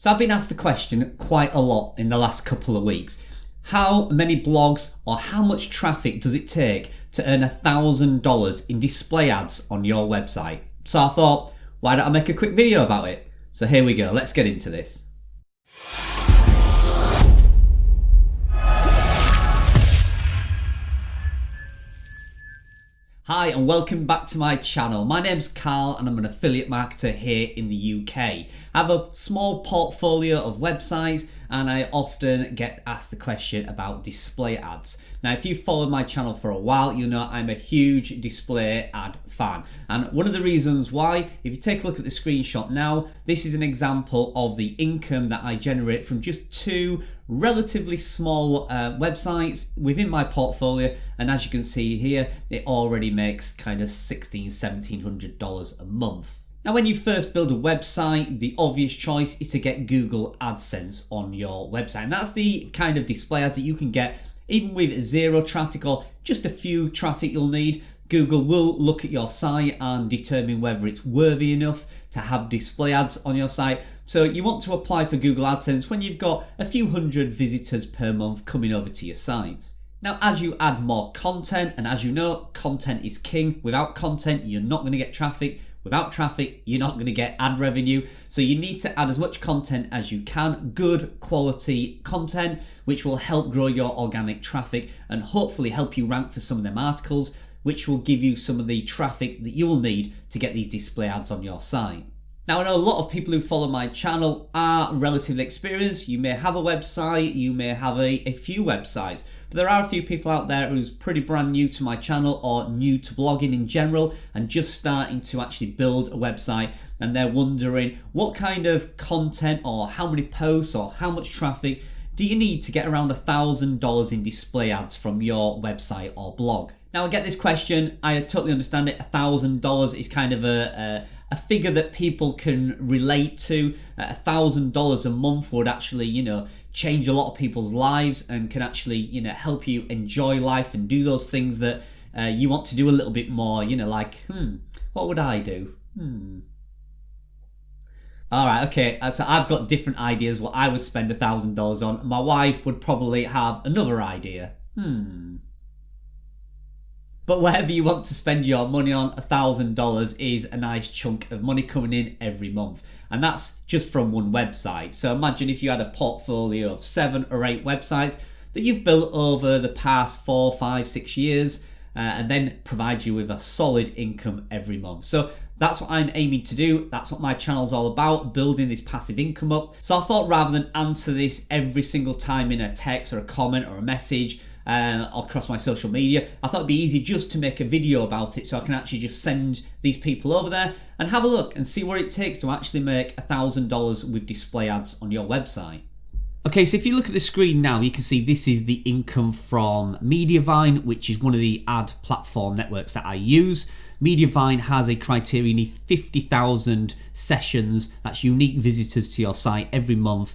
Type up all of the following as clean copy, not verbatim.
So I've been asked the question quite a lot in the last couple of weeks. How many blogs or how much traffic does it take to earn $1,000 in display ads on your website? So I thought, why don't I make a quick video about it? So here we go, let's get into this. Hi and welcome back to my channel. My name's Carl and I'm an affiliate marketer here in the UK. I have a small portfolio of websites and I often get asked the question about display ads. Now if you've followed my channel for a while, you know I'm a huge display ad fan. And one of the reasons why, if you take a look at the screenshot now, this is an example of the income that I generate from just two relatively small websites within my portfolio, and as you can see here, it already makes kind of $1,700 a month. Now when you first build a website, the obvious choice is to get Google AdSense on your website, and that's the kind of display ads that you can get even with zero traffic or just a few traffic you'll need. Google will look at your site and determine whether it's worthy enough to have display ads on your site. So you want to apply for Google AdSense when you've got a few hundred visitors per month coming over to your site. Now, as you add more content, and as you know, content is king. Without content, you're not going to get traffic. Without traffic, you're not going to get ad revenue. So you need to add as much content as you can, good quality content, which will help grow your organic traffic and hopefully help you rank for some of them articles, which will give you some of the traffic that you will need to get these display ads on your site. Now I know a lot of people who follow my channel are relatively experienced. You may have a website, you may have a few websites, but there are a few people out there who's pretty brand new to my channel or new to blogging in general and just starting to actually build a website, and they're wondering what kind of content or how many posts or how much traffic do you need to get around $1,000 in display ads from your website or blog. Now I get this question, I totally understand it. $1,000 is kind of a figure that people can relate to. $1,000 a month would actually, change a lot of people's lives and can actually, help you enjoy life and do those things that you want to do a little bit more, like, what would I do? All right, okay, so I've got different ideas what I would spend $1,000 on. My wife would probably have another idea. But whatever you want to spend your money on, $1,000 is a nice chunk of money coming in every month. And that's just from one website. So imagine if you had a portfolio of 7 or 8 websites that you've built over the past 4, 5, 6 years, and then provide you with a solid income every month. So that's what I'm aiming to do. That's what my channel's all about, building this passive income up. So I thought rather than answer this every single time in a text or a comment or a message, across my social media, I thought it'd be easy just to make a video about it so I can actually just send these people over there and have a look and see what it takes to actually make $1,000 with display ads on your website. Okay, so if you look at the screen now, you can see this is the income from Mediavine, which is one of the ad platform networks that I use. Mediavine has a criteria, you need 50,000 sessions, that's unique visitors to your site every month,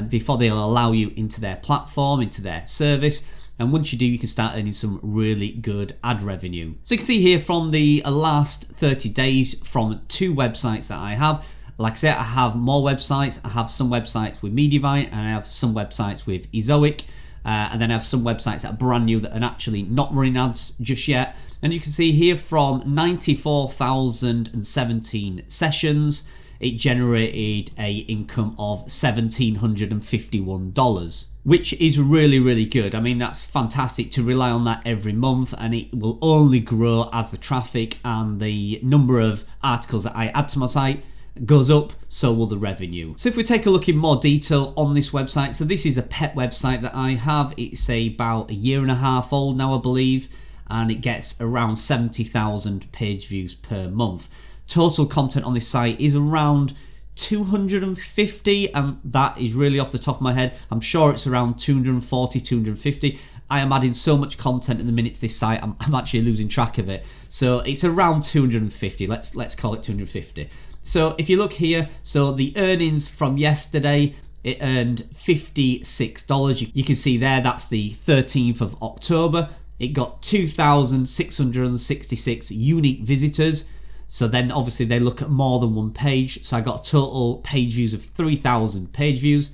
before they'll allow you into their platform, into their service. And once you do, you can start earning some really good ad revenue. So you can see here from the last 30 days from 2 websites that I have. Like I said, I have more websites. I have some websites with Mediavine and I have some websites with Ezoic. And then I have some websites that are brand new that are actually not running ads just yet. And you can see here from 94,017 sessions, it generated a income of $1,751, which is really, really good. I mean, that's fantastic to rely on that every month, and it will only grow as the traffic and the number of articles that I add to my site goes up, so will the revenue. So if we take a look in more detail on this website, so this is a pet website that I have. It's about 1.5 years old now, I believe, and it gets around 70,000 page views per month. Total content on this site is around 250, and that is really off the top of my head. I'm sure it's around 240, 250. I am adding so much content in the minute to this site, I'm actually losing track of it. So it's around 250, let's call it 250. So if you look here, so the earnings from yesterday, it earned $56. You can see there, that's the 13th of October. It got 2,666 unique visitors. So then obviously they look at more than one page. So I got total page views of 3,000 page views.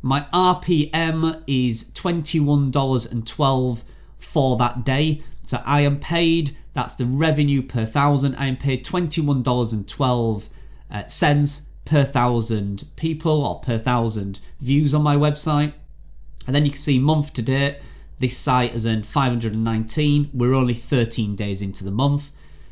My RPM is $21.12 for that day. So I am paid, that's the revenue per thousand. I am paid $21.12 per 1,000 people or per 1,000 views on my website. And then you can see month to date, this site has earned 519. We're only 13 days into the month,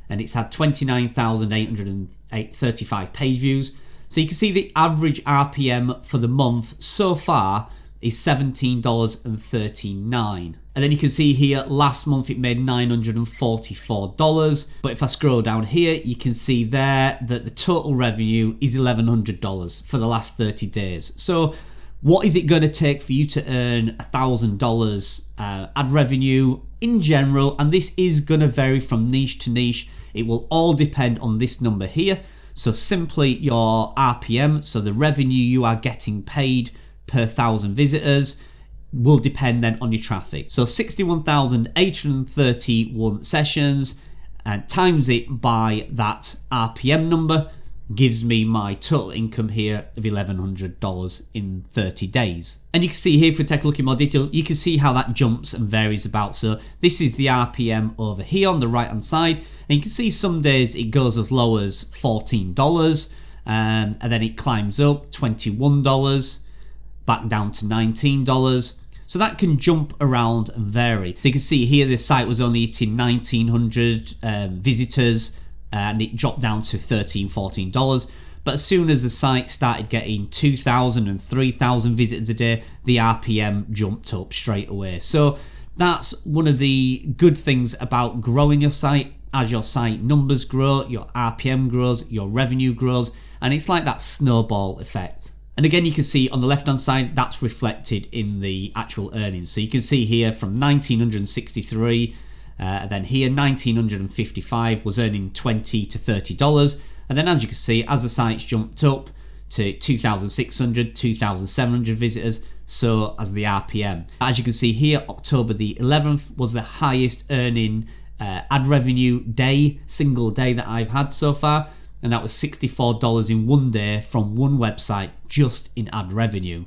and it's had 29,835 page views. So you can see the average RPM for the month so far is $17.39. And then you can see here, last month it made $944. But if I scroll down here, you can see there that the total revenue is $1,100 for the last 30 days. So what is it going to take for you to earn $1,000 ad revenue in general? And this is going to vary from niche to niche. It will all depend on this number here. So simply your RPM, so the revenue you are getting paid per 1,000 visitors, will depend then on your traffic. So 61,831 sessions, and times it by that RPM number gives me my total income here of $1,100 in 30 days. And you can see here, if we take a look in more detail, you can see how that jumps and varies about. So this is the RPM over here on the right hand side, and you can see some days it goes as low as $14, and then it climbs up $21, back down to $19. So that can jump around and vary. So you can see here the site was only hitting 1,900 visitors, and it dropped down to $13, $14. But as soon as the site started getting 2,000 and 3,000 visitors a day, the RPM jumped up straight away. So that's one of the good things about growing your site. As your site numbers grow, your RPM grows, your revenue grows, and it's like that snowball effect. And again, you can see on the left-hand side, that's reflected in the actual earnings. So you can see here from 1,963, then here 1,955 was earning $20 to $30. And then as you can see, as the site's jumped up to 2,600, 2,700 visitors, so as the RPM. As you can see here, October the 11th was the highest earning ad revenue day, single day that I've had so far. And that was $64 in one day from one website just in ad revenue.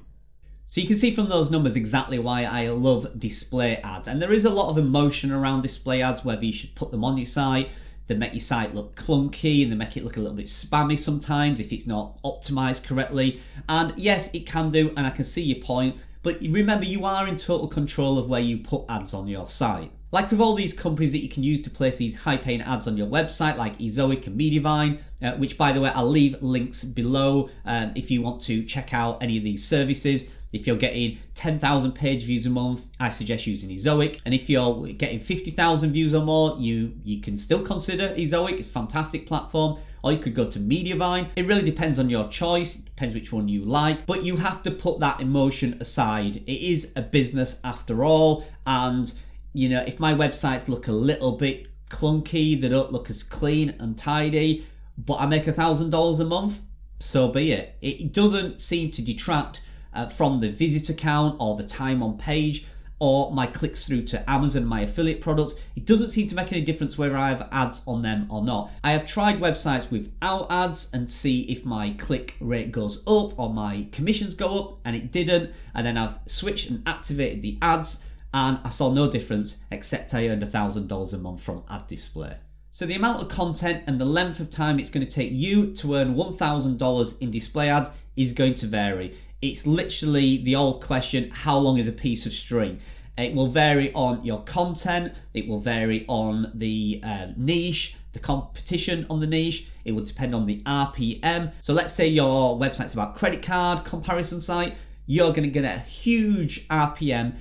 So you can see from those numbers exactly why I love display ads. And there is a lot of emotion around display ads, whether you should put them on your site. They make your site look clunky and they make it look a little bit spammy sometimes if it's not optimized correctly. And yes, it can do, and I can see your point. But remember, you are in total control of where you put ads on your site. Like with all these companies that you can use to place these high-paying ads on your website, like Ezoic and Mediavine, which, by the way, I'll leave links below if you want to check out any of these services. If you're getting 10,000 page views a month, I suggest using Ezoic. And if you're getting 50,000 views or more, you can still consider Ezoic. It's a fantastic platform. Or you could go to Mediavine. It really depends on your choice. It depends which one you like. But you have to put that emotion aside. It is a business after all. And you know, if my websites look a little bit clunky, they don't look as clean and tidy, but I make $1,000 a month, so be it. It doesn't seem to detract from the visitor count or the time on page or my clicks through to Amazon, my affiliate products. It doesn't seem to make any difference whether I have ads on them or not. I have tried websites without ads and see if my click rate goes up or my commissions go up, and it didn't. And then I've switched and activated the ads, and I saw no difference except I earned $1,000 a month from ad display. So the amount of content and the length of time it's going to take you to earn $1,000 in display ads is going to vary. It's literally the old question, how long is a piece of string? It will vary on your content, it will vary on the niche, the competition on the niche, it will depend on the RPM. So let's say your website's about credit card comparison site, you're going to get a huge RPM,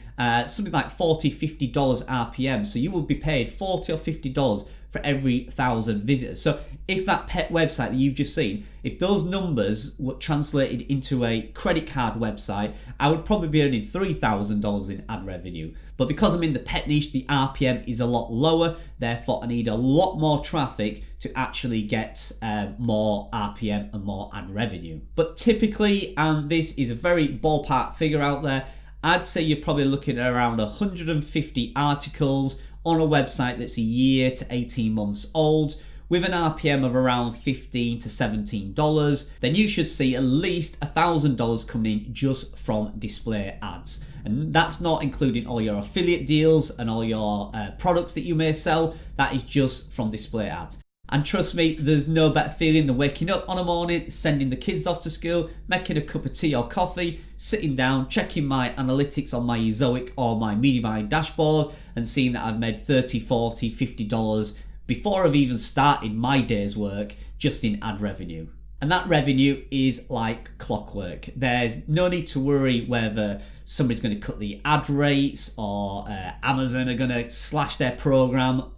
something like $40, $50 RPM. So you will be paid $40 or $50 for every 1,000 visitors. So if that pet website that you've just seen, if those numbers were translated into a credit card website, I would probably be earning $3,000 in ad revenue. But because I'm in the pet niche, the RPM is a lot lower. Therefore, I need a lot more traffic to actually get more RPM and more ad revenue. But typically, and this is a very ballpark figure out there, I'd say you're probably looking at around 150 articles on a website that's a year to 18 months old, with an RPM of around $15 to $17, then you should see at least $1,000 coming in just from display ads. And that's not including all your affiliate deals and all your products that you may sell. That is just from display ads. And trust me, there's no better feeling than waking up on a morning, sending the kids off to school, making a cup of tea or coffee, sitting down, checking my analytics on my Ezoic or my Mediavine dashboard and seeing that I've made $30, $40, $50 before I've even started my day's work just in ad revenue. And that revenue is like clockwork. There's no need to worry whether somebody's going to cut the ad rates or Amazon are going to slash their program.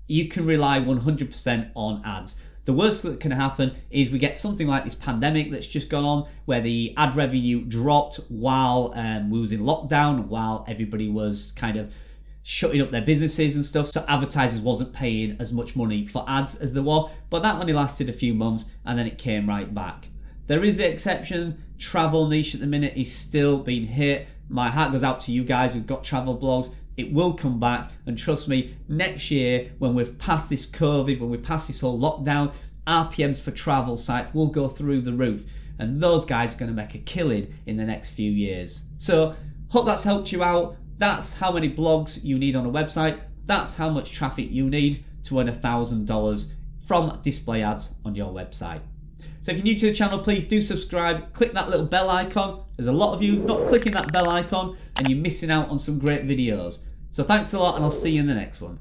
You can rely 100% on ads. The worst that can happen is we get something like this pandemic that's just gone on where the ad revenue dropped while we was in lockdown, while everybody was kind of shutting up their businesses and stuff, so advertisers wasn't paying as much money for ads as they were, but that only lasted a few months and then it came right back. There is the exception. Travel niche at the minute is still being hit. My heart goes out to you guys who've got travel blogs. It will come back, and trust me, next year when we've passed this COVID, when we've passed this whole lockdown, RPMs for travel sites will go through the roof, and those guys are going to make a killing in the next few years. So hope that's helped you out. That's how many blogs you need on a website. That's how much traffic you need to earn $1,000 from display ads on your website. So if you're new to the channel, please do subscribe, click that little bell icon. There's a lot of you not clicking that bell icon and you're missing out on some great videos. So thanks a lot, and I'll see you in the next one.